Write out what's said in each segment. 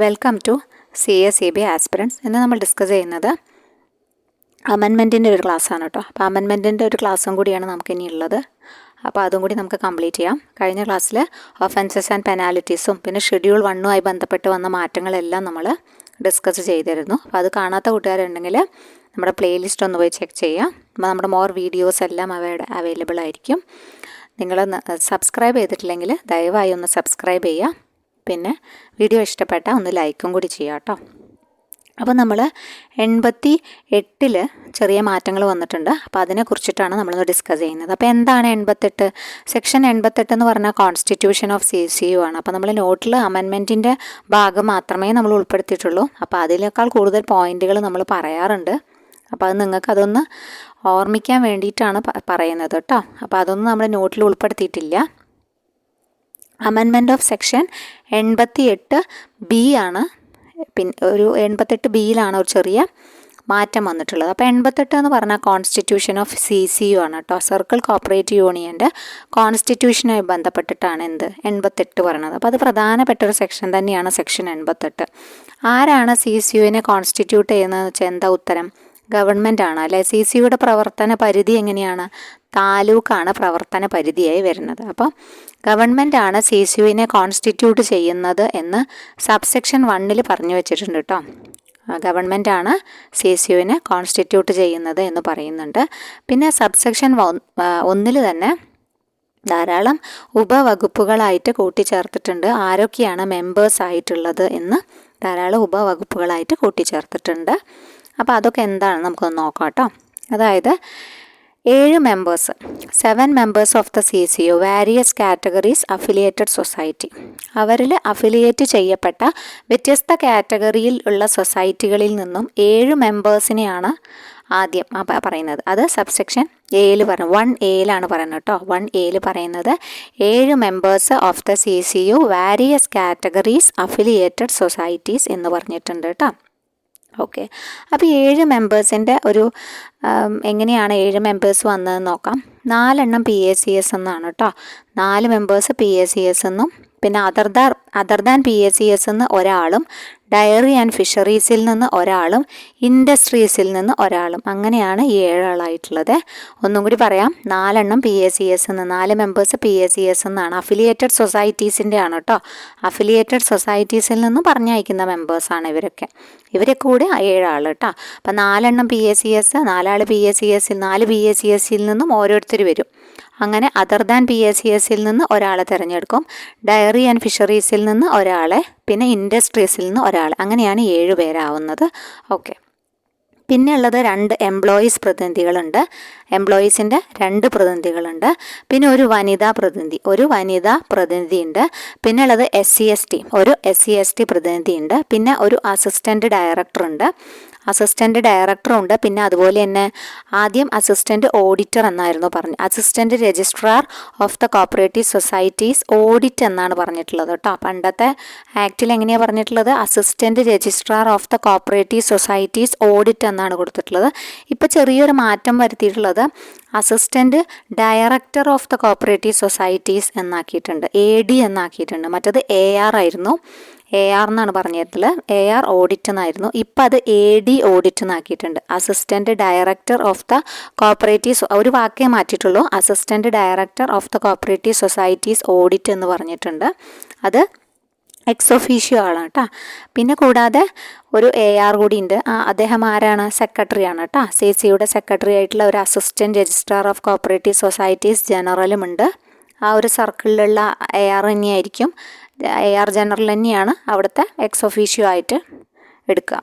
Welcome to CA-CB aspirants. ഇന്ന് നമ്മൾ discuss ചെയ്യുന്നത് അമെൻമെൻറ്റിൻ്റെ ഒരു ക്ലാസ്സാണ് കേട്ടോ. അപ്പോൾ അമെൻമെൻറ്റിൻ്റെ ഒരു ക്ലാസ്സും കൂടിയാണ് നമുക്കിനി ഉള്ളത്. അപ്പോൾ അതും കൂടി നമുക്ക് കംപ്ലീറ്റ് ചെയ്യാം. കഴിഞ്ഞ ക്ലാസ്സിൽ ഒഫൻസസ് ആൻഡ് പെനാലിറ്റീസും പിന്നെ ഷെഡ്യൂൾ 1 ബന്ധപ്പെട്ട് വന്ന മാറ്റങ്ങളെല്ലാം നമ്മൾ ഡിസ്കസ് ചെയ്തിരുന്നു. അപ്പോൾ അത് കാണാത്ത കൂട്ടുകാരുണ്ടെങ്കിൽ നമ്മുടെ പ്ലേലിസ്റ്റ് ഒന്ന് പോയി ചെക്ക് ചെയ്യാം. അപ്പോൾ നമ്മുടെ മോർ വീഡിയോസ് എല്ലാം അവിടെ അവൈലബിൾ ആയിരിക്കും. നിങ്ങൾ സബ്സ്ക്രൈബ് ചെയ്തിട്ടില്ലെങ്കിൽ ദയവായി ഒന്ന് സബ്സ്ക്രൈബ് ചെയ്യുക. പിന്നെ വീഡിയോ ഇഷ്ടപ്പെട്ടാൽ ഒന്ന് ലൈക്കും കൂടി ചെയ്യാം കേട്ടോ. അപ്പോൾ നമ്മൾ 88 ചെറിയ മാറ്റങ്ങൾ വന്നിട്ടുണ്ട്. അപ്പോൾ അതിനെക്കുറിച്ചിട്ടാണ് നമ്മളൊന്ന് ഡിസ്കസ് ചെയ്യുന്നത്. അപ്പോൾ എന്താണ് 88? സെക്ഷൻ 88 എന്ന് പറഞ്ഞാൽ കോൺസ്റ്റിറ്റ്യൂഷൻ ഓഫ് CCU ആണ്. അപ്പോൾ നമ്മൾ നോട്ടിൽ അമെൻമെൻറ്റിൻ്റെ ഭാഗം മാത്രമേ നമ്മൾ ഉൾപ്പെടുത്തിയിട്ടുള്ളൂ. അപ്പോൾ അതിനേക്കാൾ കൂടുതൽ പോയിൻറ്റുകൾ നമ്മൾ പറയാറുണ്ട്. അപ്പോൾ അത് നിങ്ങൾക്കതൊന്ന് ഓർമ്മിക്കാൻ വേണ്ടിയിട്ടാണ് പറയുന്നത് കേട്ടോ. അപ്പോൾ അതൊന്നും നമ്മൾ നോട്ടിൽ ഉൾപ്പെടുത്തിയിട്ടില്ല. അമെൻമെൻറ്റ് ഓഫ് സെക്ഷൻ 88B ആണ്. പിന്നെ ഒരു 88Bയിലാണ് ഒരു ചെറിയ മാറ്റം വന്നിട്ടുള്ളത്. അപ്പോൾ 88 എന്ന് പറഞ്ഞാൽ കോൺസ്റ്റിറ്റ്യൂഷൻ ഓഫ് CCU ആണ് കേട്ടോ. സർക്കിൾ കോപ്പറേറ്റീവ് യൂണിയൻ്റെ കോൺസ്റ്റിറ്റ്യൂഷനുമായി ബന്ധപ്പെട്ടിട്ടാണ് 88 പറയുന്നത്. അപ്പോൾ അത് പ്രധാനപ്പെട്ട ഒരു സെക്ഷൻ തന്നെയാണ് സെക്ഷൻ 88. ആരാണ് CCUവിനെ കോൺസ്റ്റിറ്റ്യൂട്ട് ചെയ്യുന്നതെന്ന് വെച്ചാൽ എന്താ ഉത്തരം? ഗവൺമെൻറ് ആണ് അല്ലേ. CCUയുടെ പ്രവർത്തന പരിധി എങ്ങനെയാണ്? താലൂക്കാണ് പ്രവർത്തന പരിധിയായി വരുന്നത്. അപ്പോൾ ഗവൺമെൻറ് ആണ് CCUവിനെ കോൺസ്റ്റിറ്റ്യൂട്ട് ചെയ്യുന്നത് എന്ന് സബ്സെക്ഷൻ 1 പറഞ്ഞു വെച്ചിട്ടുണ്ട് കേട്ടോ. ഗവൺമെൻറ് ആണ് CCUവിനെ കോൺസ്റ്റിറ്റ്യൂട്ട് ചെയ്യുന്നത് എന്ന് പറയുന്നുണ്ട്. പിന്നെ സബ്സെക്ഷൻ 1 തന്നെ ധാരാളം ഉപവകുപ്പുകളായിട്ട് കൂട്ടിച്ചേർത്തിട്ടുണ്ട്. ആരൊക്കെയാണ് മെമ്പേഴ്സ് ആയിട്ടുള്ളത് എന്ന് ധാരാളം ഉപവകുപ്പുകളായിട്ട് കൂട്ടിച്ചേർത്തിട്ടുണ്ട്. അപ്പോൾ അതൊക്കെ എന്താണെന്ന് നമുക്കൊന്ന് നോക്കാം കേട്ടോ. അതായത് 7 members, 7 members of the CCU, various categories affiliated society. അവരിൽ അഫിലിയേറ്റ് ചെയ്യപ്പെട്ട വ്യത്യസ്ത കാറ്റഗറിയിൽ ഉള്ള സൊസൈറ്റികളിൽ നിന്നും 7 മെമ്പേഴ്സിനെയാണ് ആദ്യം പറയുന്നത്. അത് സബ്സെക്ഷൻ 1Aയിലാണ് പറയുന്നത് കേട്ടോ. 1Aയിൽ പറയുന്നത് 7 members of the CCU, various categories affiliated societies എന്ന് പറഞ്ഞിട്ടുണ്ട് കേട്ടോ. ഓക്കെ. അപ്പോൾ 7 മെമ്പേഴ്സിൻ്റെ ഒരു എങ്ങനെയാണ് 7 മെമ്പേഴ്സ് വന്നതെന്ന് നോക്കാം. 4 എണ്ണം PACS എന്നാണ് കേട്ടോ. 4 മെമ്പേഴ്സ് PACS എന്നും പിന്നെ അതർ ദാൻ PACS എന്ന് ഒരാളും ഡയറി ആൻഡ് ഫിഷറീസിൽ നിന്ന് ഒരാളും ഇൻഡസ്ട്രീസിൽ നിന്ന് ഒരാളും, അങ്ങനെയാണ് ഈ 7 ആളായിട്ടുള്ളത്. ഒന്നും കൂടി പറയാം. 4 എണ്ണം PACS എന്ന്, 4 മെമ്പേഴ്സ് PACS എന്നാണ്. അഫിലിയേറ്റഡ് സൊസൈറ്റീസിൻ്റെ ആണ് കേട്ടോ. അഫിലിയേറ്റഡ് സൊസൈറ്റീസിൽ നിന്ന് പറഞ്ഞയക്കുന്ന മെമ്പേഴ്സാണ് ഇവരെ കൂടി 7 ആൾ കേട്ടോ. അപ്പം 4 എണ്ണം PACS, 4 ആൾ PACSൽ, 4 PACSൽ നിന്നും ഓരോരുത്തർ വരും. അങ്ങനെ അതർ ദാൻ PACSൽ നിന്ന് ഒരാളെ തിരഞ്ഞെടുക്കും, ഡയറി ആൻഡ് ഫിഷറീസിൽ നിന്ന് ഒരാളെ, പിന്നെ ഇൻഡസ്ട്രീസിൽ നിന്ന് ഒരാൾ, അങ്ങനെയാണ് 7 പേരാവുന്നത്. ഓക്കെ. പിന്നെ ഉള്ളത് 2 എംപ്ലോയീസ് പ്രതിനിധികളുണ്ട്. എംപ്ലോയീസിൻ്റെ 2 പ്രതിനിധികളുണ്ട്. പിന്നെ ഒരു വനിതാ പ്രതിനിധിയുണ്ട്. പിന്നെ ഉള്ളത് SC/ST, ഒരു SC/ST പ്രതിനിധിയുണ്ട്. പിന്നെ ഒരു അസിസ്റ്റൻ്റ് ഡയറക്ടറുണ്ട്. പിന്നെ അതുപോലെ തന്നെ ആദ്യം അസിസ്റ്റൻ്റ് ഓഡിറ്റർ എന്നായിരുന്നു പറഞ്ഞു. Assistant registrar of the cooperative societies audit എന്നാണ് പറഞ്ഞിട്ടുള്ളത് കേട്ടോ. പണ്ടത്തെ ആക്റ്റിൽ എങ്ങനെയാണ് പറഞ്ഞിട്ടുള്ളത്? Assistant registrar of the cooperative societies audit എന്നാണ് കൊടുത്തിട്ടുള്ളത്. ഇപ്പോൾ ചെറിയൊരു മാറ്റം വരുത്തിയിട്ടുള്ളത് assistant director of the cooperative societies എന്നാക്കിയിട്ടുണ്ട്, AD എന്നാക്കിയിട്ടുണ്ട്. മറ്റത് AR ആയിരുന്നു. AR എന്നാണ് പറഞ്ഞിട്ടുള്ളത്. AR ഓഡിറ്റ് എന്നായിരുന്നു. ഇപ്പം അത് AD ഓഡിറ്റ് എന്നാക്കിയിട്ടുണ്ട്. Assistant director of the cooperative, ഒരു വാക്കേ മാറ്റിയിട്ടുള്ളൂ. Assistant director of the cooperative societies audit എന്ന് പറഞ്ഞിട്ടുണ്ട്. അത് എക്സ്-ഒഫീഷ്യോ ആണ് കേട്ടോ. പിന്നെ കൂടാതെ ഒരു AR കൂടി ഉണ്ട്. അദ്ദേഹം ആരാണ്? സെക്രട്ടറിയാണ് കേട്ടോ. CCUയുടെ സെക്രട്ടറി ആയിട്ടുള്ള ഒരു assistant registrar of cooperative societies ജനറലും ഉണ്ട്. ആ ഒരു സർക്കിളിലുള്ള AR തന്നെയായിരിക്കും. AR ജനറൽ തന്നെയാണ് അവിടുത്തെ എക്സ്-ഒഫീഷ്യോ ആയിട്ട് എടുക്കുക.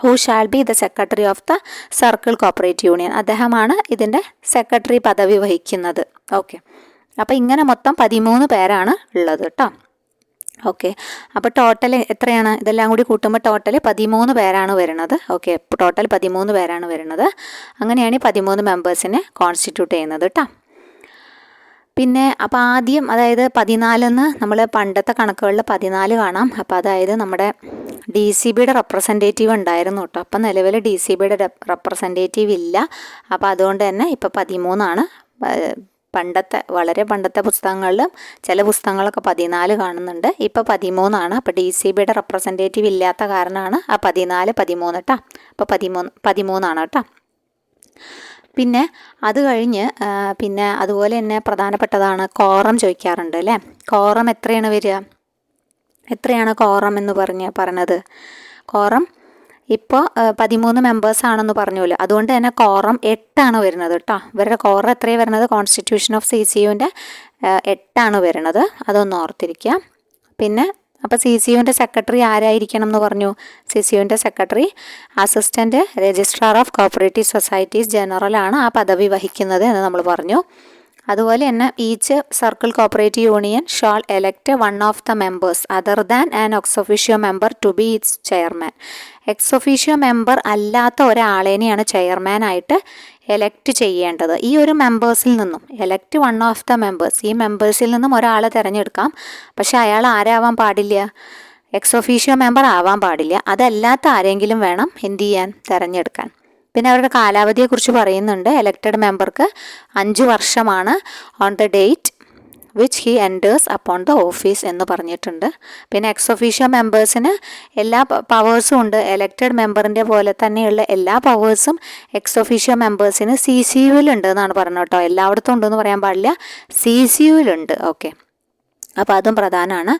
Who shall be the secretary of the circle cooperative union. അദ്ദേഹമാണ് ഇതിൻ്റെ സെക്രട്ടറി പദവി വഹിക്കുന്നത്. ഓക്കെ. അപ്പോൾ ഇങ്ങനെ മൊത്തം 13 പേരാണ് ഉള്ളത് കേട്ടോ. ഓക്കെ. അപ്പോൾ ടോട്ടൽ എത്രയാണ്? ഇതെല്ലാം കൂടി കൂട്ടുമ്പോൾ ടോട്ടൽ 13 പേരാണ് വരുന്നത്. ഓക്കെ. ടോട്ടൽ 13 പേരാണ് വരുന്നത്. അങ്ങനെയാണ് ഈ 13 മെമ്പേഴ്സിനെ കോൺസ്റ്റിറ്റ്യൂട്ട് ചെയ്യുന്നത് കേട്ടോ. പിന്നെ അപ്പോൾ ആദ്യം അതായത് 14 നമ്മൾ പണ്ടത്തെ കണക്കുകളിൽ 14 കാണാം. അപ്പോൾ അതായത് നമ്മുടെ DCBയുടെ റെപ്രസെൻറ്റേറ്റീവ് ഉണ്ടായിരുന്നു കേട്ടോ. അപ്പം നിലവിൽ DCBയുടെ റെപ്രസെൻറ്റേറ്റീവ് ഇല്ല. അപ്പോൾ അതുകൊണ്ട് തന്നെ ഇപ്പോൾ 13 ആണ് വളരെ പണ്ടത്തെ പുസ്തകങ്ങളിലും ചില പുസ്തകങ്ങളൊക്കെ 14 കാണുന്നുണ്ട്. ഇപ്പോൾ 13 അപ്പോൾ DCBയുടെ റെപ്രസെൻറ്റേറ്റീവ് ഇല്ലാത്ത കാരണമാണ് ആ 14, 13 കേട്ടോ. അപ്പോൾ 13 കേട്ടോ. പിന്നെ അത് കഴിഞ്ഞ് പിന്നെ അതുപോലെ തന്നെ പ്രധാനപ്പെട്ടതാണ് കോറം ചോദിക്കാറുണ്ട് അല്ലേ. കോറം എത്രയാണ് വരിക? എത്രയാണ് കോറം എന്ന് പറഞ്ഞത്? കോറം ഇപ്പോൾ 13 മെമ്പേഴ്സാണെന്ന് പറഞ്ഞല്ലോ, അതുകൊണ്ട് തന്നെ കോറം 8 വരുന്നത് കേട്ടോ. ഇവരുടെ കോറം എത്രയാണ് വരുന്നത്? കോൺസ്റ്റിറ്റ്യൂഷൻ ഓഫ് CCUവിൻ്റെ 8 വരുന്നത്. അതൊന്ന് ഓർത്തിരിക്കുക. പിന്നെ അപ്പോൾ CCUവിൻ്റെ സെക്രട്ടറി ആരായിരിക്കണം എന്ന് പറഞ്ഞു? CCUവിൻ്റെ secretary assistant registrar of cooperative societies ജനറലാണ് ആ പദവി വഹിക്കുന്നത് എന്ന് നമ്മൾ പറഞ്ഞു. അതുപോലെ തന്നെ each circle cooperative union shall elect one of the members other than an ex officio member to be its chairman. Ex officio member അല്ലാത്ത ഒരാളേനെയാണ് ചെയർമാനായിട്ട് എലക്ട് ചെയ്യേണ്ടത്. ഈ ഒരു മെമ്പേഴ്സിൽ നിന്നും elect one of the members, ഈ മെമ്പേഴ്സിൽ നിന്നും ഒരാളെ തിരഞ്ഞെടുക്കാം. പക്ഷെ അയാൾ ആരാവാൻ പാടില്ല? എക്സ് ഒഫീഷ്യോ മെമ്പർ ആവാൻ പാടില്ല. അതല്ലാത്ത ആരെങ്കിലും വേണം എന്ത് ചെയ്യാൻ? തിരഞ്ഞെടുക്കാൻ. പിന്നെ അവരുടെ കാലാവധിയെക്കുറിച്ച് പറയുന്നുണ്ട്. എലക്റ്റഡ് മെമ്പർക്ക് 5 വർഷമാണ് on the date which he enters upon the office എന്ന് പറഞ്ഞിട്ടുണ്ട്. പിന്നെ എക്സ് ഒഫീഷ്യോ മെമ്പേഴ്സിന് എല്ലാ പവേഴ്സും ഉണ്ട്. എലക്റ്റഡ് മെമ്പറിൻ്റെ പോലെ തന്നെയുള്ള എല്ലാ പവേഴ്സും എക്സ് ഒഫീഷ്യോ മെമ്പേഴ്സിന് CCUവിലുണ്ട് എന്നാണ് പറഞ്ഞത് കേട്ടോ. എല്ലായിടത്തും ഉണ്ടെന്ന് പറയാൻ പാടില്ല, CCUവിലുണ്ട്. ഓക്കെ, അപ്പോൾ അതും പ്രധാനമാണ്.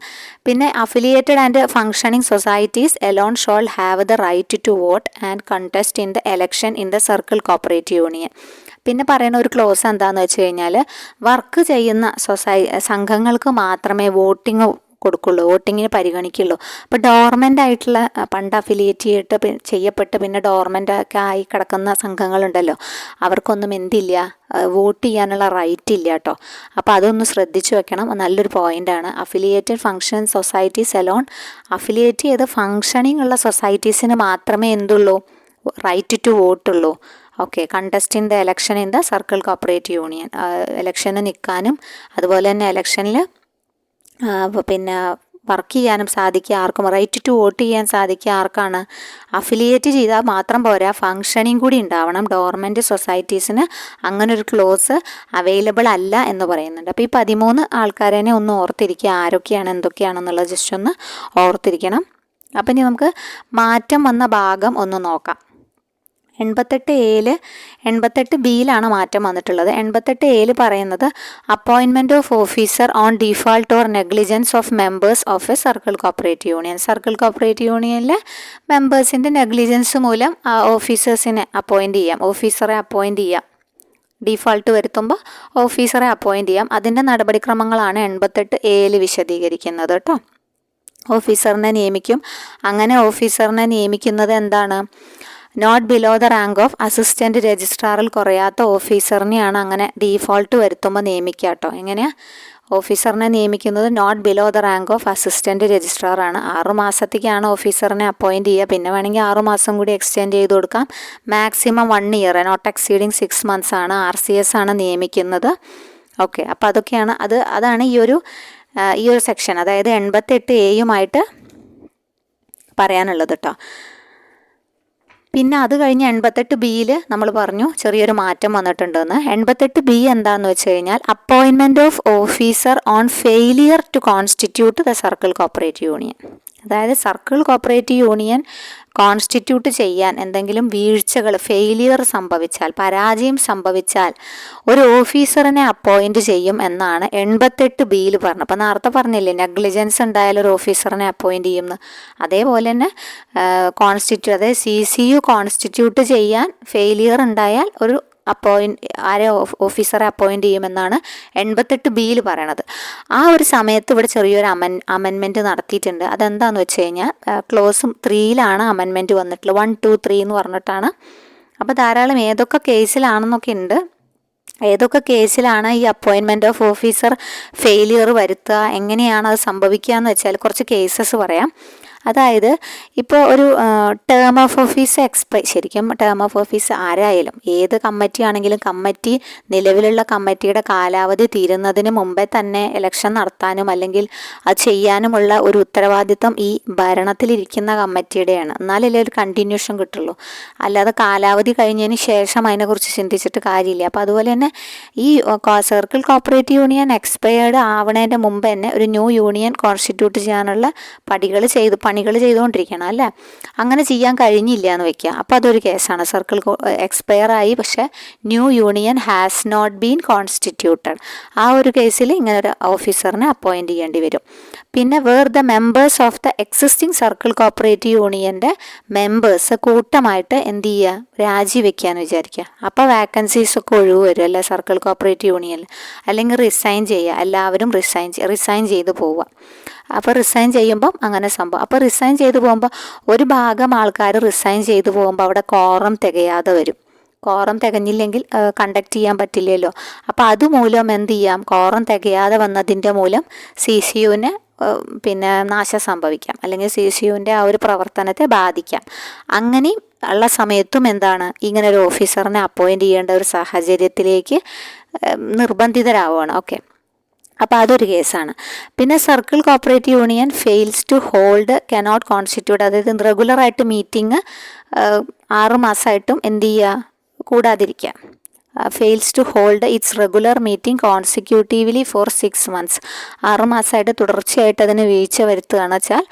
പിന്നെ affiliated and functioning societies alone shall have the right to vote and contest in the election in the circle cooperative union. പിന്നെ പറയുന്ന ഒരു ക്ലോസ് എന്താണെന്ന് വെച്ച് കഴിഞ്ഞാൽ, വർക്ക് ചെയ്യുന്ന സംഘങ്ങൾക്ക് മാത്രമേ വോട്ടിംഗ് കൊടുക്കുള്ളൂ, വോട്ടിങ്ങിന് പരിഗണിക്കുള്ളൂ. അപ്പോൾ ഡോർമെൻ്റ് ആയിട്ടുള്ള പണ്ട് അഫിലിയേറ്റ് ചെയ്യപ്പെട്ട് പിന്നെ ഡോർമെൻ്റ് ഒക്കെ ആയി കിടക്കുന്ന സംഘങ്ങളുണ്ടല്ലോ, അവർക്കൊന്നും എന്തില്ല, വോട്ട് ചെയ്യാനുള്ള റൈറ്റ് ഇല്ല കേട്ടോ. അപ്പോൾ അതൊന്ന് ശ്രദ്ധിച്ചു വെക്കണം, നല്ലൊരു പോയിൻ്റാണ്. Affiliated function societies alone, affiliate ചെയ്ത് ഫങ്ഷനിങ് ഉള്ള സൊസൈറ്റീസിന് മാത്രമേ എന്തുള്ളൂ? റൈറ്റ് ടു വോട്ടുള്ളൂ. Okay, contest in the election in the circle cooperative union, എലക്ഷന് നിൽക്കാനും അതുപോലെ തന്നെ എലക്ഷനിൽ പിന്നെ വർക്ക് ചെയ്യാനും സാധിക്കുക ആർക്കും, റൈറ്റ് ടു വോട്ട് ചെയ്യാൻ സാധിക്കുക ആർക്കാണ്? അഫിലിയേറ്റ് ചെയ്താൽ മാത്രം പോരാ, ഫങ്ഷനിങ് കൂടി ഉണ്ടാവണം. ഡോർമെൻറ്റ് സൊസൈറ്റീസിന് അങ്ങനൊരു ക്ലോസ് അവൈലബിൾ അല്ല എന്ന് പറയുന്നുണ്ട്. അപ്പോൾ ഈ 13 ആൾക്കാരെ ഒന്ന് ഓർത്തിരിക്കുക, ആരൊക്കെയാണ് എന്തൊക്കെയാണെന്നുള്ളത് ജസ്റ്റ് ഒന്ന് ഓർത്തിരിക്കണം. അപ്പം ഇനി നമുക്ക് മാറ്റം വന്ന ഭാഗം ഒന്ന് നോക്കാം. 88Bയിലാണ് മാറ്റം വന്നിട്ടുള്ളത്. 88A പറയുന്നത് appointment of officer on default or negligence of members of a circle cooperative union. Circle cooperative യൂണിയനിലെ മെമ്പേഴ്സിൻ്റെ നെഗ്ലിജൻസ് മൂലം ഓഫീസേഴ്സിനെ അപ്പോയിൻറ്റ് ചെയ്യാം, ഓഫീസറെ അപ്പോയിൻറ്റ് ചെയ്യാം. ഡിഫാൾട്ട് വരുത്തുമ്പോൾ ഓഫീസറെ അപ്പോയിൻറ്റ് ചെയ്യാം. അതിൻ്റെ നടപടിക്രമങ്ങളാണ് 88A വിശദീകരിക്കുന്നത് കേട്ടോ. ഓഫീസറിനെ നിയമിക്കും. അങ്ങനെ ഓഫീസറിനെ നിയമിക്കുന്നത് എന്താണ്? Not below the rank of assistant രജിസ്ട്രാറിൽ കുറയാത്ത ഓഫീസറിനെയാണ് അങ്ങനെ ഡീഫോൾട്ട് വരുത്തുമ്പോൾ നിയമിക്കുക കേട്ടോ. എങ്ങനെയാണ് ഓഫീസറിനെ നിയമിക്കുന്നത്? Not below the rank of assistant രജിസ്ട്രാറാണ്. 6 മാസത്തേക്കാണ് ഓഫീസറിനെ അപ്പോയിൻറ്റ് ചെയ്യുക. പിന്നെ വേണമെങ്കിൽ 6 മാസം കൂടി എക്സ്റ്റെൻഡ് ചെയ്ത് കൊടുക്കാം. Maximum 1 year, not exceeding 6 months ആണ്. RCS ആണ് നിയമിക്കുന്നത്. ഓക്കെ, അപ്പോൾ അതൊക്കെയാണ് അതാണ് ഈ ഒരു സെക്ഷൻ, അതായത് 88Aയുമായിട്ട് പറയാനുള്ളത് കേട്ടോ. പിന്നെ അത് കഴിഞ്ഞ് 88Bയിൽ നമ്മൾ പറഞ്ഞു ചെറിയൊരു മാറ്റം വന്നിട്ടുണ്ടെന്ന്. 88B എന്താണെന്ന് വെച്ച് കഴിഞ്ഞാൽ appointment of officer on failure to constitute the circle cooperative union. അതായത് സർക്കിൾ കോപ്പറേറ്റീവ് യൂണിയൻ കോൺസ്റ്റിറ്റ്യൂട്ട് ചെയ്യാൻ എന്തെങ്കിലും വീഴ്ചകൾ, ഫെയിലിയർ സംഭവിച്ചാൽ, പരാജയം സംഭവിച്ചാൽ ഒരു ഓഫീസറിനെ അപ്പോയിൻറ്റ് ചെയ്യും എന്നാണ് 88Bയിൽ പറഞ്ഞത്. അപ്പോൾ നേരത്തെ പറഞ്ഞില്ലേ നെഗ്ലിജൻസ് ഉണ്ടായാൽ ഒരു ഓഫീസറിനെ അപ്പോയിൻറ്റ് ചെയ്യുമെന്ന്, അതേപോലെ തന്നെ അതായത് CCU കോൺസ്റ്റിറ്റ്യൂട്ട് ചെയ്യാൻ ഫെയിലിയർ ഉണ്ടായാൽ ഒരു ഓഫീസറെ അപ്പോയിൻറ്റ് ചെയ്യുമെന്നാണ് 88Bയിൽ പറയണത്. ആ ഒരു സമയത്ത് ഇവിടെ ചെറിയൊരു അമെൻമെൻറ്റ് നടത്തിയിട്ടുണ്ട്. അതെന്താണെന്ന് വെച്ച് കഴിഞ്ഞാൽ ക്ലോസ് 3യിലാണ് അമെൻമെൻറ്റ് വന്നിട്ടുള്ളത്. 1, 2, 3 എന്ന് പറഞ്ഞിട്ടാണ്. അപ്പോൾ ധാരാളം ഏതൊക്കെ കേസിലാണെന്നൊക്കെ ഉണ്ട്. ഏതൊക്കെ കേസിലാണ് ഈ അപ്പോയിൻമെൻറ്റ് ഓഫ് ഓഫീസർ ഫെയിലിയർ വരുത്തുക, എങ്ങനെയാണ് അത് സംഭവിക്കുക എന്ന് വെച്ചാൽ കുറച്ച് കേസസ് പറയാം. അതായത് ഇപ്പോൾ ഒരു ടേം ഓഫ് ഓഫീസ് ശരിക്കും ടേം ഓഫ് ഓഫീസ് ആരായാലും ഏത് കമ്മിറ്റി ആണെങ്കിലും കമ്മിറ്റി നിലവിലുള്ള കമ്മിറ്റിയുടെ കാലാവധി തീരുന്നതിന് മുമ്പേ തന്നെ ഇലക്ഷൻ നടത്താനും അല്ലെങ്കിൽ അത് ചെയ്യാനുമുള്ള ഒരു ഉത്തരവാദിത്വം ഈ ഭരണത്തിലിരിക്കുന്ന കമ്മിറ്റിയുടെയാണ്. എന്നാലല്ലേ ഒരു കണ്ടിന്യൂഷൻ കിട്ടുള്ളൂ. അല്ലാതെ കാലാവധി കഴിഞ്ഞതിന് ശേഷം അതിനെക്കുറിച്ച് ചിന്തിച്ചിട്ട് കാര്യമില്ല. അപ്പോൾ അതുപോലെ തന്നെ ഈ സർക്കിൾ കോപ്പറേറ്റീവ് യൂണിയൻ എക്സ്പയർഡ് ആവണതിൻ്റെ മുമ്പ് തന്നെ ഒരു ന്യൂ യൂണിയൻ കോൺസ്റ്റിറ്റ്യൂട്ട് ചെയ്യാനുള്ള പണികൾ ചെയ്തുകൊണ്ടിരിക്കണം അല്ലേ. അങ്ങനെ ചെയ്യാൻ കഴിഞ്ഞില്ല എന്ന് വെക്കുക, അപ്പോൾ അതൊരു കേസാണ്. സർക്കിൾ എക്സ്പയർ ആയി പക്ഷേ new union has not been constituted. ആ ഒരു കേസിൽ ഇങ്ങനെ ഒരു ഓഫീസറിനെ അപ്പോയിൻറ്റ് ചെയ്യേണ്ടി വരും. പിന്നെ the members of the existing circle cooperative യൂണിയൻ്റെ മെമ്പേഴ്സ് കൂട്ടമായിട്ട് എന്ത് ചെയ്യുക, രാജിവെക്കാന്ന് വിചാരിക്കുക. അപ്പോൾ വാക്കൻസീസ് ഒക്കെ ഒഴിവ് വരും അല്ലേ സർക്കിൾ കോപ്പറേറ്റീവ് യൂണിയനിൽ. അല്ലെങ്കിൽ റിസൈൻ ചെയ്യുക, എല്ലാവരും റിസൈൻ ചെയ്ത് പോവുക. അപ്പോൾ റിസൈൻ ചെയ്യുമ്പം അങ്ങനെ സംഭവം. അപ്പോൾ റിസൈൻ ചെയ്ത് പോകുമ്പോൾ ഒരു ഭാഗം ആൾക്കാർ റിസൈൻ ചെയ്ത് പോകുമ്പോൾ അവിടെ കോറം തികയാതെ വരും. കോറം തികഞ്ഞില്ലെങ്കിൽ കണ്ടക്ട് ചെയ്യാൻ പറ്റില്ലല്ലോ. അപ്പോൾ അതുമൂലം എന്ത് ചെയ്യാം, കോറം തികയാതെ വന്നതിൻ്റെ മൂലം CCUവിന് പിന്നെ നാശം സംഭവിക്കാം, അല്ലെങ്കിൽ CCUവിൻ്റെ ആ ഒരു പ്രവർത്തനത്തെ ബാധിക്കാം. അങ്ങനെയും ഉള്ള സമയത്തും എന്താണ്, ഇങ്ങനെ ഒരു ഓഫീസറിനെ അപ്പോയിൻറ്റ് ചെയ്യേണ്ട ഒരു സാഹചര്യത്തിലേക്ക് നിർബന്ധിതരാവുകയാണ്. ഓക്കെ, അപ്പോൾ അതൊരു കേസാണ്. പിന്നെ circle cooperative union fails to hold cannot constitute, അതായത് റെഗുലറായിട്ട് മീറ്റിംഗ് 6 മാസമായിട്ടും എന്ത് ചെയ്യുക, കൂടാതിരിക്കുക. Fails to hold its regular meeting consecutively for 6 months. 6 മാസമായിട്ട് തുടർച്ചയായിട്ട് അതിന് വീഴ്ച വരുത്തുകയാണെന്ന് വെച്ചാൽ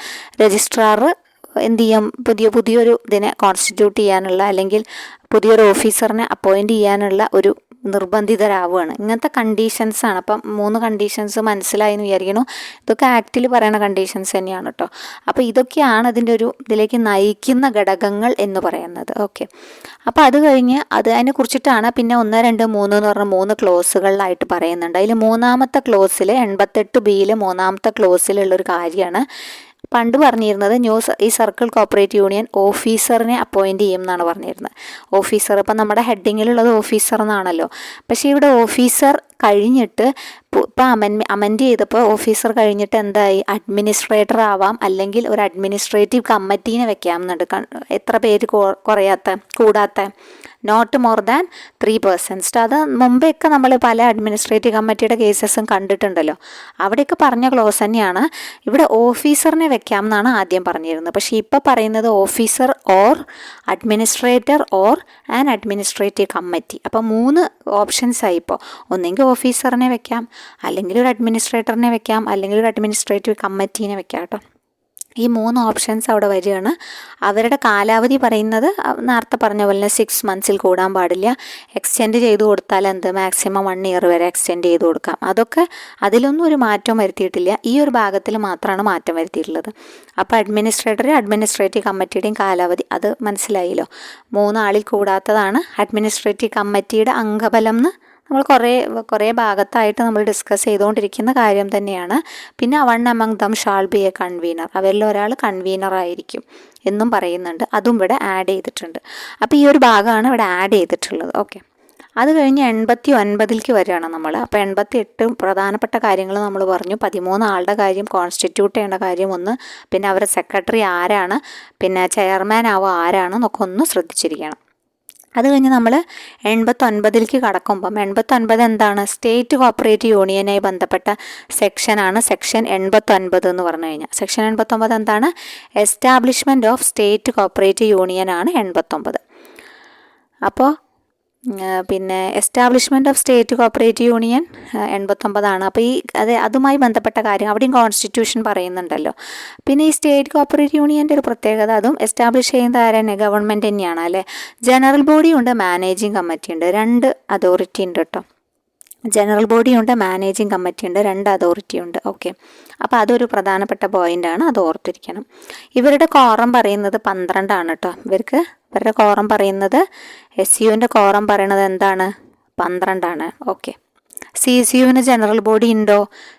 രജിസ്ട്രാർ എന്ത് ചെയ്യും, പുതിയൊരു ഇതിനെ കോൺസ്റ്റിറ്റ്യൂട്ട് ചെയ്യാനുള്ള അല്ലെങ്കിൽ പുതിയൊരു ഓഫീസറിനെ അപ്പോയിൻറ്റ് ചെയ്യാനുള്ള ഒരു നിർബന്ധിതരാവുകയാണ്. ഇങ്ങനത്തെ കണ്ടീഷൻസാണ്. അപ്പം 3 കണ്ടീഷൻസ് മനസ്സിലായി എന്ന് വിചാരിക്കുന്നു. ഇതൊക്കെ ആക്റ്റിൽ പറയുന്ന കണ്ടീഷൻസ് തന്നെയാണ് കേട്ടോ. അപ്പോൾ ഇതൊക്കെയാണ് ഇതിൻ്റെ ഇതിലേക്ക് നയിക്കുന്ന ഘടകങ്ങൾ എന്ന് പറയുന്നത്. ഓക്കെ, അപ്പോൾ അത് കഴിഞ്ഞ് അതിനെ കുറിച്ചിട്ടാണ് പിന്നെ 1, 2, 3 എന്ന് പറഞ്ഞ 3 ക്ലോസുകളിലായിട്ട് പറയുന്നുണ്ട്. അതിൽ 3ാമത്തെ ക്ലോസിൽ 88B മൂന്നാമത്തെ ക്ലോസിലുള്ളൊരു കാര്യമാണ് പണ്ട് പറഞ്ഞിരുന്നത്. ഈ സർക്കിൾ കോപ്പറേറ്റീവ് യൂണിയൻ ഓഫീസറിനെ അപ്പോയിൻറ്റ് ചെയ്യും എന്നാണ് പറഞ്ഞിരുന്നത്. ഓഫീസർ, ഇപ്പം നമ്മുടെ ഹെഡിങ്ങിലുള്ളത് ഓഫീസർ എന്നാണല്ലോ. പക്ഷേ ഇവിടെ ഓഫീസർ കഴിഞ്ഞിട്ട് ഇപ്പം അമെൻഡ് ചെയ്തപ്പോൾ ഓഫീസർ കഴിഞ്ഞിട്ട് എന്തായി, അഡ്മിനിസ്ട്രേറ്റർ ആവാം, അല്ലെങ്കിൽ ഒരു അഡ്മിനിസ്ട്രേറ്റീവ് കമ്മിറ്റീനെ വെക്കാം എന്നുണ്ട്. എത്ര പേര് കൂടാത്ത നോട്ട് മോർ ദാൻ 3 persons. അത് മുമ്പെയൊക്കെ നമ്മൾ പല അഡ്മിനിസ്ട്രേറ്റീവ് കമ്മിറ്റിയുടെ കേസസും കണ്ടിട്ടുണ്ടല്ലോ. അവിടെയൊക്കെ പറഞ്ഞ ക്ലോസ് തന്നെയാണ്. ഇവിടെ ഓഫീസറിനെ വെക്കാം എന്നാണ് ആദ്യം പറഞ്ഞിരുന്നത്. പക്ഷേ ഇപ്പോൾ പറയുന്നത് officer or administrator or an administrative committee. അപ്പോൾ 3 ഓപ്ഷൻസായി ഇപ്പോൾ. ഒന്നെങ്കിൽ ഓഫീസറിനെ വെക്കാം, അല്ലെങ്കിൽ ഒരു അഡ്മിനിസ്ട്രേറ്ററിനെ വെക്കാം, അല്ലെങ്കിൽ ഒരു അഡ്മിനിസ്ട്രേറ്റീവ് കമ്മിറ്റീനെ വെക്കാം കേട്ടോ. ഈ 3 ഓപ്ഷൻസ് അവിടെ വരികയാണ്. അവരുടെ കാലാവധി പറയുന്നത് നേരത്തെ പറഞ്ഞ പോലെ 6 months കൂടാൻ പാടില്ല. എക്സ്റ്റെൻഡ് ചെയ്ത് കൊടുത്താൽ മാക്സിമം 1 year വരെ എക്സ്റ്റെൻഡ് ചെയ്ത് കൊടുക്കാം. അതൊക്കെ അതിലൊന്നും ഒരു മാറ്റവും വരുത്തിയിട്ടില്ല. ഈ ഒരു ഭാഗത്തിൽ മാത്രമാണ് മാറ്റം വരുത്തിയിട്ടുള്ളത്. അപ്പോൾ അഡ്മിനിസ്ട്രേറ്റീവ് കമ്മിറ്റിയുടെയും കാലാവധി അത് മനസ്സിലായില്ലോ. 3 ആളിൽ കൂടാത്തതാണ് അഡ്മിനിസ്ട്രേറ്റീവ് കമ്മിറ്റിയുടെ അംഗബലം എന്ന് നമ്മൾ കുറേ ഭാഗത്തായിട്ട് നമ്മൾ ഡിസ്കസ് ചെയ്തുകൊണ്ടിരിക്കുന്ന കാര്യം തന്നെയാണ്. പിന്നെ 1 among them shall be a convener, അവരിൽ ഒരാൾ കൺവീനർ ആയിരിക്കും എന്നും പറയുന്നുണ്ട്. അതും ഇവിടെ ആഡ് ചെയ്തിട്ടുണ്ട്. അപ്പോൾ ഈ ഒരു ഭാഗമാണ് ഇവിടെ ആഡ് ചെയ്തിട്ടുള്ളത്. ഓക്കെ, അത് കഴിഞ്ഞ് 89 വരികയാണ് നമ്മൾ. അപ്പോൾ 88 പ്രധാനപ്പെട്ട കാര്യങ്ങൾ നമ്മൾ പറഞ്ഞു. 13 ആളുടെ കാര്യം, കോൺസ്റ്റിറ്റ്യൂട്ട് ചെയ്യേണ്ട കാര്യം ഒന്ന്, പിന്നെ അവരുടെ സെക്രട്ടറി ആരാണ്, പിന്നെ ചെയർമാൻ ആരാണെന്നൊക്കെ ഒന്ന് ശ്രദ്ധിച്ചിരിക്കണം. അത് കഴിഞ്ഞ് നമ്മൾ 89 കടക്കുമ്പം 89 എന്താണ്, സ്റ്റേറ്റ് കോപ്പറേറ്റീവ് യൂണിയനായി ബന്ധപ്പെട്ട സെക്ഷനാണ് സെക്ഷൻ 89 എന്ന് പറഞ്ഞു കഴിഞ്ഞാൽ. സെക്ഷൻ 89 എന്താണ്, എസ്റ്റാബ്ലിഷ്മെൻറ്റ് ഓഫ് സ്റ്റേറ്റ് കോപ്പറേറ്റീവ് യൂണിയനാണ് 89. അപ്പോൾ പിന്നെ establishment of state cooperative union 89 അപ്പോൾ അതുമായി ബന്ധപ്പെട്ട കാര്യം അവിടെയും കോൺസ്റ്റിറ്റ്യൂഷൻ പറയുന്നുണ്ടല്ലോ. പിന്നെ ഈ സ്റ്റേറ്റ് കോപ്പറേറ്റീവ് യൂണിയൻ്റെ ഒരു പ്രത്യേകത, അതും എസ്റ്റാബ്ലിഷ് ചെയ്യുന്നത് ആരെന്നെ, ഗവൺമെൻറ് തന്നെയാണ് അല്ലേ. ജനറൽ ബോഡി ഉണ്ട്, മാനേജിങ് കമ്മിറ്റി ഉണ്ട്, 2 അതോറിറ്റി ഉണ്ട് കേട്ടോ. ജനറൽ ബോഡി ഉണ്ട്, മാനേജിങ് കമ്മിറ്റി ഉണ്ട്, 2 അതോറിറ്റി ഉണ്ട്. ഓക്കെ, അപ്പോൾ അതൊരു പ്രധാനപ്പെട്ട പോയിൻ്റാണ്, അത് ഓർത്തിരിക്കണം. ഇവരുടെ കോറം പറയുന്നത് 12 കേട്ടോ. ഇവരുടെ കോറം പറയുന്നത്, SCUവിൻ്റെ കോറം പറയുന്നത് എന്താണ്, 12. ഓക്കെ, CCUവിന് ജനറൽ ബോഡി ഉണ്ടോ?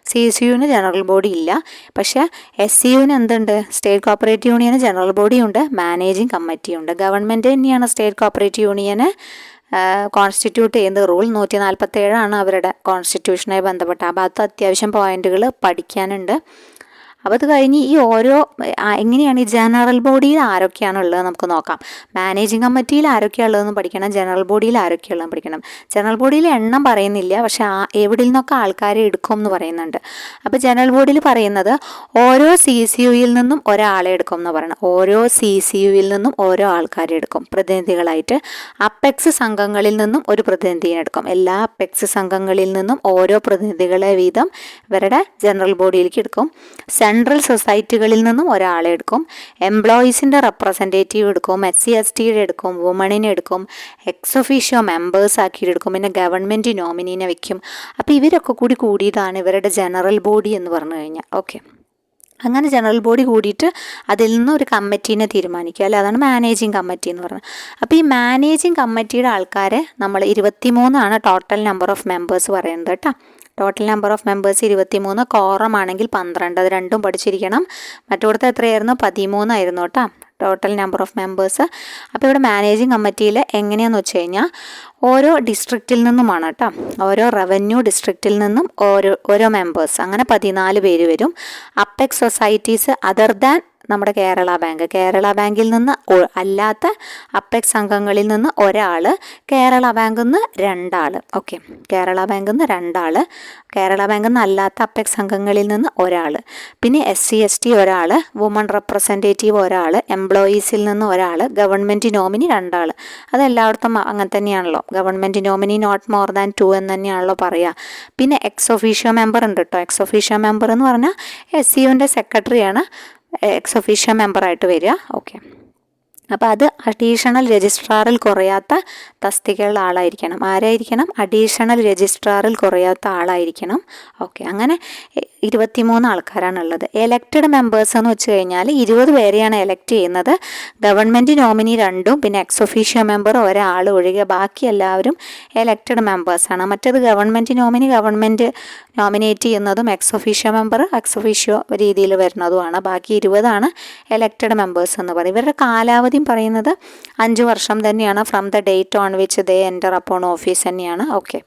CCUവിന് ജനറൽ ബോഡി ഇല്ല. പക്ഷേ SCUവിന് എന്തുണ്ട്, സ്റ്റേറ്റ് കോപ്പറേറ്റീവ് യൂണിയന് ജനറൽ ബോഡി ഉണ്ട്, മാനേജിങ് കമ്മിറ്റി ഉണ്ട്. ഗവൺമെൻറ് തന്നെയാണ് സ്റ്റേറ്റ് കോപ്പറേറ്റീവ് യൂണിയന് കോൺസ്റ്റിറ്റ്യൂട്ട് ചെയ്യുന്നത്. റൂൾ 147 അവരുടെ കോൺസ്റ്റിറ്റ്യൂഷനുമായി ബന്ധപ്പെട്ട. ആ ഭാഗത്ത് അത്യാവശ്യം പോയിന്റുകൾ പഠിക്കാനുണ്ട്. അപ്പോൾ അത് കഴിഞ്ഞ് ഈ ഓരോ എങ്ങനെയാണ് ഈ ജനറൽ ബോഡിയിൽ ആരൊക്കെയാണ് ഉള്ളത് നമുക്ക് നോക്കാം. മാനേജിങ് കമ്മിറ്റിയിൽ ആരൊക്കെയാണ് ഉള്ളതെന്ന് പഠിക്കണം, ജനറൽ ബോഡിയിൽ ആരൊക്കെയുള്ളതെന്ന് പഠിക്കണം. ജനറൽ ബോഡിയിൽ എണ്ണം പറയുന്നില്ല, പക്ഷെ എവിടെ നിന്നൊക്കെ ആൾക്കാരെ എടുക്കും എന്ന് പറയുന്നുണ്ട്. അപ്പോൾ ജനറൽ ബോഡിയിൽ പറയുന്നത് ഓരോ CCUയിൽ നിന്നും ഒരാളെ എടുക്കും എന്ന് പറയണം. ഓരോ CCUയിൽ നിന്നും ഓരോ ആൾക്കാരെ എടുക്കും പ്രതിനിധികളായിട്ട്. അപ്പെക്സ് സംഘങ്ങളിൽ നിന്നും ഒരു പ്രതിനിധിയെ എടുക്കും. എല്ലാ അപ്പെക്സ് സംഘങ്ങളിൽ നിന്നും ഓരോ പ്രതിനിധികളെ വീതം ഇവരുടെ ജനറൽ ബോഡിയിലേക്ക് എടുക്കും. സെൻട്രൽ സൊസൈറ്റികളിൽ നിന്നും ഒരാളെ എടുക്കും. എംപ്ലോയീസിൻ്റെ റെപ്രസെൻറ്റേറ്റീവ് എടുക്കും. SC/STയുടെ എടുക്കും. വുമണിനെ എടുക്കും. എക്സ് ഒഫീഷ്യോ മെമ്പേഴ്സ് ആക്കിയെടുക്കും. പിന്നെ ഗവൺമെൻറ് നോമിനീനെ വയ്ക്കും. അപ്പോൾ ഇവരൊക്കെ കൂടിയതാണ് ഇവരുടെ ജനറൽ ബോഡി എന്ന് പറഞ്ഞു കഴിഞ്ഞാൽ. ഓക്കെ, അങ്ങനെ ജനറൽ ബോഡി കൂടിയിട്ട് അതിൽ നിന്ന് ഒരു കമ്മിറ്റീനെ തീരുമാനിക്കുക, അല്ലെ? അതാണ് മാനേജിങ് കമ്മിറ്റി എന്ന് പറയുന്നത്. അപ്പോൾ ഈ മാനേജിങ് കമ്മിറ്റിയുടെ ആൾക്കാരെ നമ്മൾ 23 ടോട്ടൽ നമ്പർ ഓഫ് മെമ്പേഴ്സ് പറയുന്നത് കേട്ടോ. Total number of members 23, quorum ആണെങ്കിൽ 12. അത് രണ്ടും പഠിച്ചിരിക്കണം. മറ്റോടത്ത് എത്രയായിരുന്നു? 13 ആയിരുന്നു കേട്ടോ ടോട്ടൽ നമ്പർ ഓഫ് മെമ്പേഴ്സ്. അപ്പോൾ ഇവിടെ മാനേജിങ് കമ്മിറ്റിയിൽ എങ്ങനെയാണെന്ന് വെച്ച് കഴിഞ്ഞാൽ ഓരോ ഡിസ്ട്രിക്റ്റിൽ നിന്നുമാണ് കേട്ടോ, ഓരോ റവന്യൂ ഡിസ്ട്രിക്റ്റിൽ നിന്നും ഓരോ മെമ്പേഴ്സ്, അങ്ങനെ 14 പേര് വരും. അപ്പെക്സ് സൊസൈറ്റീസ് അതർ ദാൻ നമ്മുടെ കേരള ബാങ്കിൽ നിന്ന് അല്ലാത്ത അപ്പെക്സ് സംഘങ്ങളിൽ നിന്ന് ഒരാൾ, കേരള ബാങ്കിൽ നിന്ന് 2 ആൾ. ഓക്കെ, കേരള ബാങ്കിൽ നിന്ന് 2 ആൾ, കേരള ബാങ്കിൽ നിന്ന് അല്ലാത്ത അപ്പെക്സ് സംഘങ്ങളിൽ നിന്ന് ഒരാൾ, പിന്നെ SC/ST ഒരാൾ, വുമൺ റെപ്രസെൻറ്റേറ്റീവ് ഒരാൾ, എംപ്ലോയീസിൽ നിന്ന് ഒരാൾ, ഗവൺമെൻറ് നോമിനി 2 ആൾ. അതെല്ലായിടത്തും അങ്ങനെ തന്നെയാണല്ലോ, government nominee not more than 2 എന്ന് തന്നെയാണല്ലോ പറയുക. പിന്നെ എക്സ് ഒഫീഷ്യോ മെമ്പർ ഉണ്ട് കേട്ടോ. എക്സ് ഒഫീഷ്യോ മെമ്പർ എന്ന് പറഞ്ഞാൽ SCUവിൻ്റെ സെക്രട്ടറിയാണ് എക്സ് ഒഫീഷ്യോ മെമ്പറായിട്ട് വരിക. ഓക്കെ, അപ്പോൾ അത് അഡീഷണൽ രജിസ്ട്രാറിൽ കുറയാത്ത തസ്തികയുള്ള ആളായിരിക്കണം. ആരായിരിക്കണം? അഡീഷണൽ രജിസ്ട്രാറിൽ കുറയാത്ത ആളായിരിക്കണം. ഓക്കെ, അങ്ങനെ 23 ആൾക്കാരാണുള്ളത്. എലക്റ്റഡ് മെമ്പേഴ്സ് എന്ന് വെച്ച് കഴിഞ്ഞാൽ 20 പേരെയാണ് എലക്ട് ചെയ്യുന്നത്. ഗവൺമെൻറ് നോമിനി 2, പിന്നെ എക്സ് ഒഫീഷ്യോ മെമ്പർ ഒരാൾ ഒഴികെ ബാക്കി എല്ലാവരും എലക്റ്റഡ് മെമ്പേഴ്സാണ്. മറ്റേത് ഗവൺമെൻറ് നോമിനേറ്റ് ചെയ്യുന്നതും X officio member ex officio രീതിയിൽ വരുന്നതുമാണ്. ബാക്കി 20 എലക്റ്റഡ് മെമ്പേഴ്സ് എന്ന് പറയും. ഇവരുടെ കാലാവധി പറയുന്നത് 5 വർഷം തന്നെയാണ്. From the date on which they enter upon office തന്നെയാണ്. ഓക്കെ,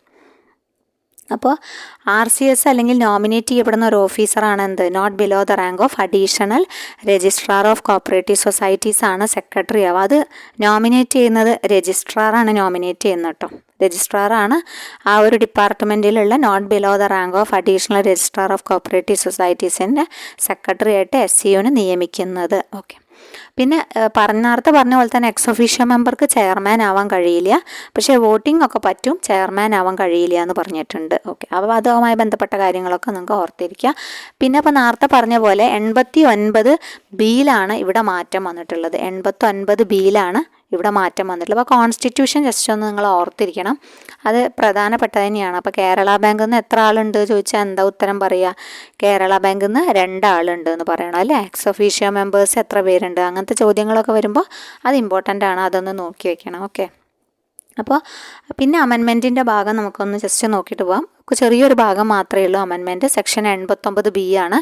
അപ്പോൾ RCS അല്ലെങ്കിൽ നോമിനേറ്റ് ചെയ്യപ്പെടുന്ന ഒരു ഓഫീസറാണ് എന്ത്? Not below the rank of additional registrar of cooperative societies ആണ് സെക്രട്ടറി ആവുക. അത് നോമിനേറ്റ് ചെയ്യുന്നത് രജിസ്ട്രാറാണ് നോമിനേറ്റ് ചെയ്യുന്നത് കേട്ടോ. രജിസ്ട്രാറാണ് ആ ഒരു ഡിപ്പാർട്ട്മെൻറ്റിലുള്ള not below the rank of additional registrar of cooperative സൊസൈറ്റീസിൻ്റെ സെക്രട്ടറി ആയിട്ട് SCUവിന് നിയമിക്കുന്നത്. ഓക്കെ, പിന്നെ നേരത്തെ പറഞ്ഞ പോലെ തന്നെ എക്സ് ഒഫീഷ്യോ മെമ്പർക്ക് ചെയർമാൻ ആവാൻ കഴിയില്ല, പക്ഷേ വോട്ടിംഗ് ഒക്കെ പറ്റും, ചെയർമാൻ ആവാൻ കഴിയില്ല എന്ന് പറഞ്ഞിട്ടുണ്ട്. ഓക്കെ, അപ്പോൾ അതുമായി ബന്ധപ്പെട്ട കാര്യങ്ങളൊക്കെ നിങ്ങൾക്ക് ഓർത്തിരിക്കുക. പിന്നെ ഇപ്പോൾ നേരത്തെ പറഞ്ഞ പോലെ 89B ഇവിടെ മാറ്റം വന്നിട്ടുള്ളത്. 89B ഇവിടെ മാറ്റം വന്നിട്ടുള്ളത്. അപ്പോൾ കോൺസ്റ്റിറ്റ്യൂഷൻ ജസ്റ്റ് ഒന്ന് നിങ്ങൾ ഓർത്തിരിക്കണം, അത് പ്രധാനപ്പെട്ട തന്നെയാണ്. അപ്പോൾ കേരള ബാങ്കിൽ നിന്ന് എത്ര ആളുണ്ട് ചോദിച്ചാൽ എന്താ ഉത്തരം പറയുക? കേരള ബാങ്കിൽ നിന്ന് 2 ആളുണ്ട് എന്ന് പറയണം, അല്ലേ? എക്സ് ഒഫീഷ്യോ മെമ്പേഴ്സ് എത്ര പേരുണ്ട്? അങ്ങനത്തെ ചോദ്യങ്ങളൊക്കെ വരുമ്പോൾ അത് ഇമ്പോർട്ടൻ്റ് ആണ്, അതൊന്ന് നോക്കി വെക്കണം. ഓക്കെ, അപ്പോൾ പിന്നെ അമെൻമെൻറ്റിൻ്റെ ഭാഗം നമുക്കൊന്ന് ജസ്റ്റ് നോക്കിയിട്ട് പോകാം. ചെറിയൊരു ഭാഗം മാത്രമേ ഉള്ളൂ അമെൻമെൻറ്റ്. സെക്ഷൻ 89B ആണ്.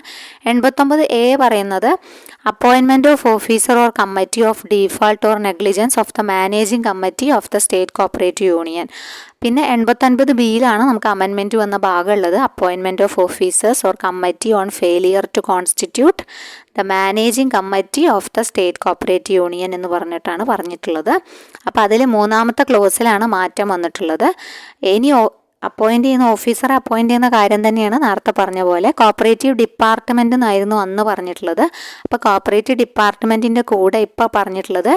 89A പറയുന്നത് appointment of officer or committee of default or negligence of the managing committee of the state cooperative union. പിന്നെ 89B നമുക്ക് അമെൻമെൻറ്റ് വന്ന ഭാഗമുള്ളത് appointment of officers or committee on failure to constitute the managing committee of the state cooperative union എന്ന് പറഞ്ഞിട്ടാണ് പറഞ്ഞിട്ടുള്ളത്. അപ്പോൾ അതിൽ 3ാമത്തെ ക്ലോസിലാണ് മാറ്റം വന്നിട്ടുള്ളത്. ഇനി അപ്പോയിൻറ്റ് ചെയ്യുന്ന ഓഫീസറെ അപ്പോയിൻറ്റ് ചെയ്യുന്ന കാര്യം തന്നെയാണ് നേരത്തെ പറഞ്ഞ പോലെ കോപ്പറേറ്റീവ് ഡിപ്പാർട്ട്മെൻറ്റ് എന്നായിരുന്നു അന്ന് പറഞ്ഞിട്ടുള്ളത്. അപ്പോൾ കോപ്പറേറ്റീവ് ഡിപ്പാർട്ട്മെൻറ്റിൻ്റെ കൂടെ ഇപ്പോൾ പറഞ്ഞിട്ടുള്ളത്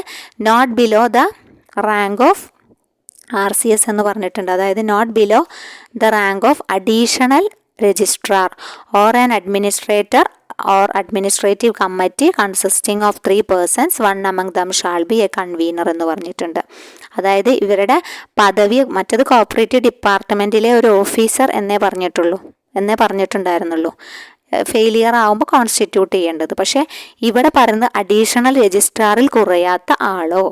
not below the rank of RCS എന്ന് പറഞ്ഞിട്ടുണ്ട്. അതായത് not below the rank of additional registrar or an administrator or administrative committee consisting of 3 persons, one among them shall be a convener എന്ന് പറഞ്ഞിട്ടുണ്ട്. അതായത് ഇവരുടെ പദവി മറ്റത് കോപ്പറേറ്റീവ് ഡിപ്പാർട്ട്മെൻറ്റിലെ ഒരു ഓഫീസർ എന്നേ പറഞ്ഞിട്ടുണ്ടായിരുന്നുള്ളൂ. ഫെയിലിയർ ആകുമ്പോൾ കോൺസ്റ്റിറ്റ്യൂട്ട് ചെയ്യേണ്ടത്. പക്ഷേ ഇവിടെ പറയുന്നത് അഡീഷണൽ രജിസ്ട്രാറിൽ കുറയാത്ത ആളോ,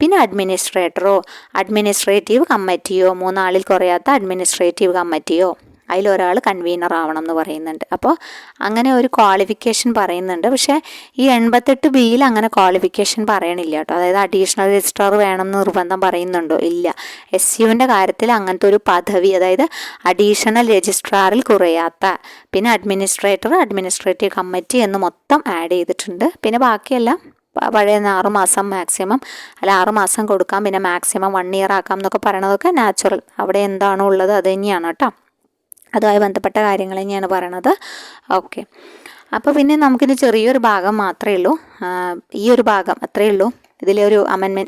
പിന്നെ അഡ്മിനിസ്ട്രേറ്ററോ, അഡ്മിനിസ്ട്രേറ്റീവ് കമ്മിറ്റിയോ, 3 ആളിൽ കുറയാത്ത അഡ്മിനിസ്ട്രേറ്റീവ് കമ്മിറ്റിയോ, അതിലൊരാൾ കൺവീനർ ആവണം എന്ന് പറയുന്നുണ്ട്. അപ്പോൾ അങ്ങനെ ഒരു ക്വാളിഫിക്കേഷൻ പറയുന്നുണ്ട്. പക്ഷേ ഈ 88B അങ്ങനെ ക്വാളിഫിക്കേഷൻ പറയണില്ല കേട്ടോ. അതായത് അഡീഷണൽ രജിസ്ട്രാർ വേണം എന്ന് നിർബന്ധം പറയുന്നുണ്ടോ? ഇല്ല. SUവിൻ്റെ കാര്യത്തിൽ അങ്ങനത്തെ ഒരു പദവി, അതായത് അഡീഷണൽ രജിസ്ട്രാറിൽ കുറയാത്ത, പിന്നെ അഡ്മിനിസ്ട്രേറ്റീവ് കമ്മിറ്റി എന്ന് മൊത്തം ആഡ് ചെയ്തിട്ടുണ്ട്. പിന്നെ ബാക്കിയെല്ലാം പഴയ 6 മാസം മാക്സിമം, അല്ല 6 മാസം കൊടുക്കാം, പിന്നെ മാക്സിമം 1 ഇയർ ആക്കാം എന്നൊക്കെ പറയണതൊക്കെ നാച്ചുറൽ, അവിടെ എന്താണോ ഉള്ളത് അത് തന്നെയാണ് കേട്ടോ. അതുമായി ബന്ധപ്പെട്ട കാര്യങ്ങൾ തന്നെയാണ് പറയണത്. ഓക്കെ, അപ്പോൾ പിന്നെ നമുക്കിനി ചെറിയൊരു ഭാഗം മാത്രമേ ഉള്ളൂ, ഈ ഒരു ഭാഗം അത്രയേ ഉള്ളൂ, ഇതിലൊരു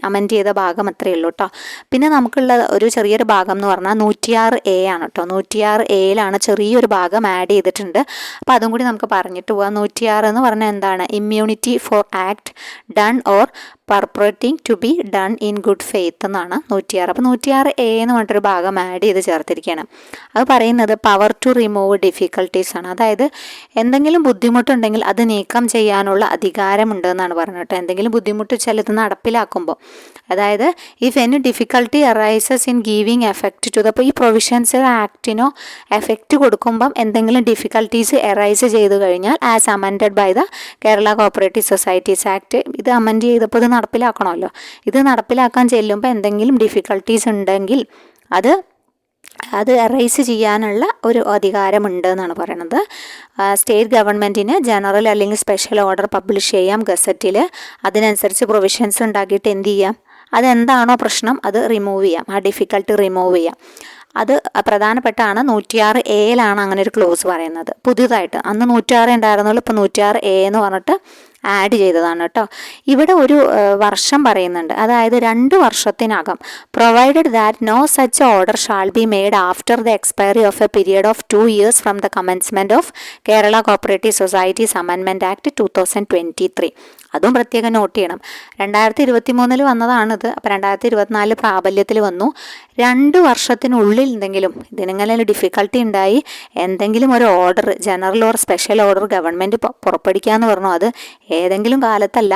അമെൻഡ് ചെയ്ത ഭാഗം അത്രയേ ഉള്ളൂ കേട്ടോ. പിന്നെ നമുക്കുള്ള ഒരു ചെറിയൊരു ഭാഗം എന്ന് പറഞ്ഞാൽ 106A ആണ് കേട്ടോ. 106Aയിലാണ് ചെറിയൊരു ഭാഗം ആഡ് ചെയ്തിട്ടുണ്ട്. അപ്പോൾ അതും കൂടി നമുക്ക് പറഞ്ഞിട്ട് പോകാം. 106 എന്ന് പറഞ്ഞാൽ എന്താണ്? Immunity for act done or purporting to be done in good faith എന്നാണ് 106. അപ്പോൾ 106A എന്ന് പറഞ്ഞിട്ടൊരു ഭാഗം ആഡ് ചെയ്ത് ചേർത്തിരിക്കുകയാണ്. അത് പറയുന്നത് പവർ ടു റിമൂവ് ഡിഫിക്കൽട്ടീസ് ആണ്. അതായത് എന്തെങ്കിലും ബുദ്ധിമുട്ടുണ്ടെങ്കിൽ അത് നീക്കം ചെയ്യാനുള്ള അധികാരമുണ്ട് എന്നാണ് പറഞ്ഞിട്ട്. എന്തെങ്കിലും ബുദ്ധിമുട്ട് ചിലത് നടപ്പിലാക്കുമ്പോൾ, അതായത് if any difficulty arises in giving effect to ഈ പ്രൊവിഷൻസ് ആക്ടിനോ എഫക്റ്റ് കൊടുക്കുമ്പം എന്തെങ്കിലും ഡിഫിക്കൽട്ടീസ് എറൈസ് ചെയ്തു കഴിഞ്ഞാൽ as amended by the Kerala cooperative societies act, ഇത് അമെൻഡ് ചെയ്തപ്പോൾ ഇത് നടപ്പിലാക്കണമല്ലോ. ഇത് നടപ്പിലാക്കാൻ ചെല്ലുമ്പോൾ എന്തെങ്കിലും ഡിഫിക്കൽട്ടീസ് ഉണ്ടെങ്കിൽ അത് എറൈസ് ചെയ്യാനുള്ള ഒരു അധികാരമുണ്ട് എന്നാണ് പറയുന്നത്. സ്റ്റേറ്റ് ഗവൺമെൻറ്റിന് ജനറൽ അല്ലെങ്കിൽ സ്പെഷ്യൽ ഓർഡർ പബ്ലിഷ് ചെയ്യാം ഗസറ്റിൽ. അതിനനുസരിച്ച് പ്രൊവിഷൻസ് ഉണ്ടാക്കിയിട്ട് എന്ത് ചെയ്യാം, അതെന്താണോ പ്രശ്നം അത് റിമൂവ് ചെയ്യാം, ആ ഡിഫിക്കൽട്ടി റിമൂവ് ചെയ്യാം. അത് പ്രധാനപ്പെട്ടാണ്. 106Aയിലാണ് അങ്ങനെ ഒരു ക്ലോസ് പറയുന്നത്. പുതിയതായിട്ട് അന്ന് 106 ഉണ്ടായിരുന്നുള്ളൂ, ഇപ്പോൾ 106A എന്ന് പറഞ്ഞിട്ട് ആഡ് ചെയ്തതാണ് കേട്ടോ. ഇവിടെ ഒരു വർഷം പറയുന്നുണ്ട്, അതായത് 2 വർഷത്തിനകം provided that no such order shall be made after the expiry of a period of 2 years from the commencement of Kerala cooperative societies amendment act 2023. അതും പ്രത്യേകം നോട്ട് ചെയ്യണം. 2023 വന്നതാണിത്. അപ്പോൾ 2024 പ്രാബല്യത്തിൽ വന്നു. 2 വർഷത്തിനുള്ളിൽ എന്തെങ്കിലും ഇതിനിങ്ങനെ ഡിഫിക്കൽട്ടി ഉണ്ടായി, എന്തെങ്കിലും ഒരു order, general or special order government പുറപ്പെടുവിക്കാമെന്ന് പറഞ്ഞു. അത് ഏതെങ്കിലും കാലത്തല്ല,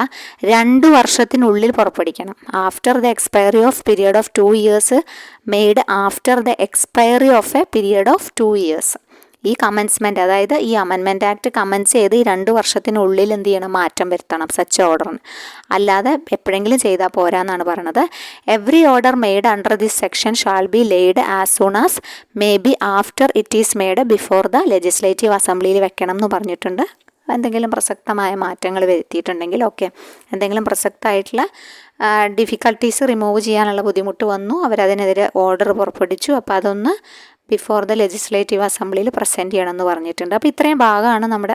2 വർഷത്തിനുള്ളിൽ പുറപ്പെടുവിക്കണം. After the expiry of period of 2 years made after the expiry of a period of 2 years. ഈ കമൻസ്മെൻറ്റ്, അതായത് ഈ അമെൻമെൻറ്റ് ആക്ട് കമൻസ് ചെയ്ത് ഈ 2 വർഷത്തിനുള്ളിൽ എന്ത് ചെയ്യണം, മാറ്റം വരുത്തണം സച്ച് ഓർഡറിന്. അല്ലാതെ എപ്പോഴെങ്കിലും ചെയ്താൽ പോരാന്നാണ് പറയണത്. Every order made under this section shall be laid as soon as may be after it is made before the legislative അസംബ്ലിയിൽ വെക്കണം എന്ന് പറഞ്ഞിട്ടുണ്ട്. എന്തെങ്കിലും പ്രസക്തമായ മാറ്റങ്ങൾ വരുത്തിയിട്ടുണ്ടെങ്കിൽ, എന്തെങ്കിലും പ്രസക്തമായിട്ടുള്ള ഡിഫിക്കൽട്ടീസ് റിമൂവ് ചെയ്യാനുള്ള ബുദ്ധിമുട്ട് വന്നു, അവരതിനെതിരെ ഓർഡർ പുറപ്പെടുവിച്ചു, അപ്പോൾ അതൊന്ന് ബിഫോർ ദ ലെജിസ്ലേറ്റീവ് അസംബ്ലിയിൽ പ്രസൻറ്റ് ചെയ്യണമെന്ന് പറഞ്ഞിട്ടുണ്ട്. അപ്പോൾ ഇത്രയും ഭാഗമാണ് നമ്മുടെ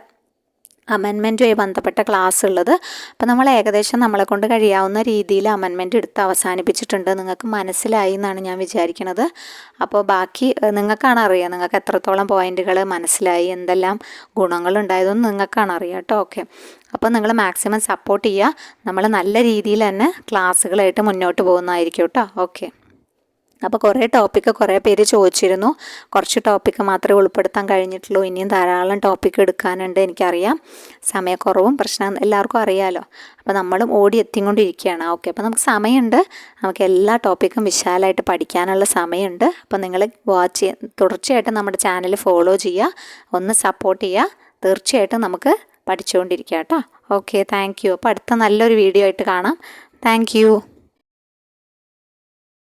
അമെൻമെൻറ്റുമായി ബന്ധപ്പെട്ട ക്ലാസ് ഉള്ളത്. അപ്പോൾ നമ്മൾ ഏകദേശം നമ്മളെ കൊണ്ട് കഴിയാവുന്ന രീതിയിൽ അമെൻമെൻറ്റ് എടുത്ത് അവസാനിപ്പിച്ചിട്ടുണ്ട്. നിങ്ങൾക്ക് മനസ്സിലായി എന്നാണ് ഞാൻ വിചാരിക്കുന്നത്. അപ്പോൾ ബാക്കി നിങ്ങൾക്കാണ് അറിയുക, നിങ്ങൾക്ക് എത്രത്തോളം പോയിൻറ്റുകൾ മനസ്സിലായി, എന്തെല്ലാം ഗുണങ്ങളുണ്ടായതെന്ന് നിങ്ങൾക്കാണ് അറിയുക കേട്ടോ. അപ്പോൾ നിങ്ങൾ മാക്സിമം സപ്പോർട്ട് ചെയ്യുക. നമ്മൾ നല്ല രീതിയിൽ തന്നെ ക്ലാസ്സുകളായിട്ട് മുന്നോട്ട് പോകുന്നതായിരിക്കും കേട്ടോ. അപ്പോൾ കുറേ പേര് ചോദിച്ചിരുന്നു. കുറച്ച് ടോപ്പിക്ക് മാത്രമേ ഉൾപ്പെടുത്താൻ കഴിഞ്ഞിട്ടുള്ളൂ. ഇനിയും ധാരാളം ടോപ്പിക്ക് എടുക്കാനുണ്ട്. എനിക്കറിയാം, സമയക്കുറവും പ്രശ്നം എല്ലാവർക്കും അറിയാമല്ലോ. അപ്പോൾ നമ്മളും ഓടി എത്തിക്കൊണ്ടിരിക്കുകയാണ്. അപ്പോൾ നമുക്ക് സമയമുണ്ട്, നമുക്ക് എല്ലാ ടോപ്പിക്കും വിശാലമായിട്ട് പഠിക്കാനുള്ള സമയമുണ്ട്. അപ്പോൾ നിങ്ങൾ തുടർച്ചയായിട്ട് നമ്മുടെ ചാനൽ ഫോളോ ചെയ്യുക, ഒന്ന് സപ്പോർട്ട് ചെയ്യുക. തീർച്ചയായിട്ടും നമുക്ക് പഠിച്ചുകൊണ്ടിരിക്കുക കേട്ടോ. Thank you. അപ്പോൾ അടുത്ത നല്ലൊരു വീഡിയോ ആയിട്ട് കാണാം. Thank you.